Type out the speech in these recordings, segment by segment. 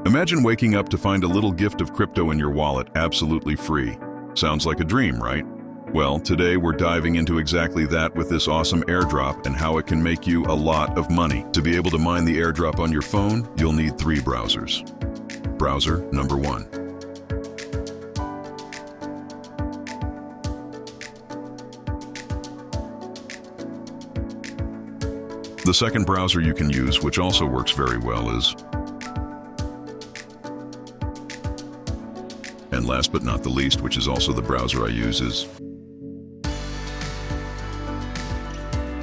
Imagine waking up to find a little gift of crypto in your wallet absolutely free. Sounds like a dream, right? Well, today we're diving into exactly that with this awesome airdrop and how it can make you a lot of money. To be able to mine the airdrop on your phone, you'll need 3 browsers. Browser number 1. The second browser you can use, which also works very well, is... And last but not the least, which is also the browser I use, is...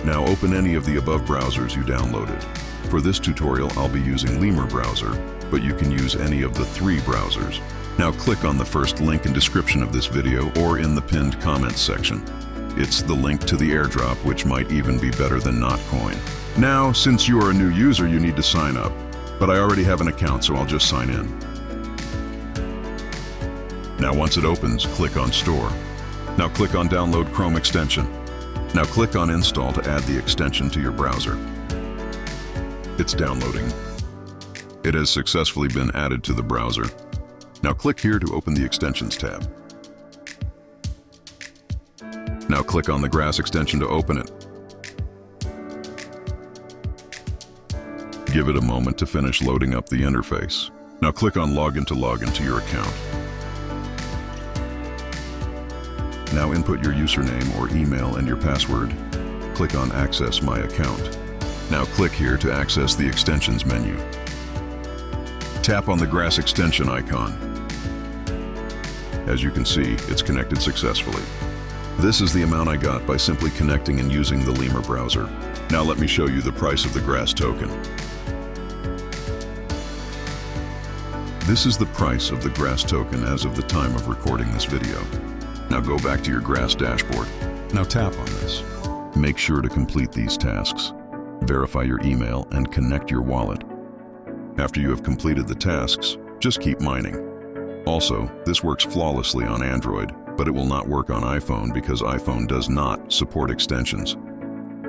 Now open any of the above browsers you downloaded. For this tutorial, I'll be using Lemur browser, but you can use any of the 3 browsers. Now click on the first link in description of this video or in the pinned comments section. It's the link to the airdrop, which might even be better than Notcoin. Now, since you are a new user, you need to sign up, but I already have an account, so I'll just sign in. Now once it opens, click on Store. Now click on Download Chrome extension. Now click on Install to add the extension to your browser. It's downloading. It has successfully been added to the browser. Now click here to open the Extensions tab. Now click on the Grass extension to open it. Give it a moment to finish loading up the interface. Now click on Login to log into your account. Now input your username or email and your password. Click on Access My Account. Now click here to access the Extensions menu. Tap on the Grass extension icon. As you can see, it's connected successfully. This is the amount I got by simply connecting and using the Lemur browser. Now let me show you the price of the Grass token. This is the price of the Grass token as of the time of recording this video. Now go back to your Grass dashboard. Now tap on this. Make sure to complete these tasks. Verify your email and connect your wallet. After you have completed the tasks, just keep mining. Also, this works flawlessly on Android, but it will not work on iPhone because iPhone does not support extensions.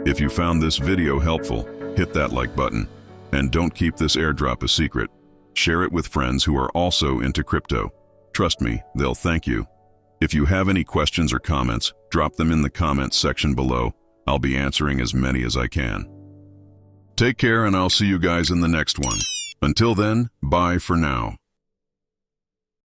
If you found this video helpful, hit that like button. And don't keep this airdrop a secret. Share it with friends who are also into crypto. Trust me, they'll thank you. If you have any questions or comments, drop them in the comments section below. I'll be answering as many as I can. Take care, and I'll see you guys in the next one. Until then, bye for now.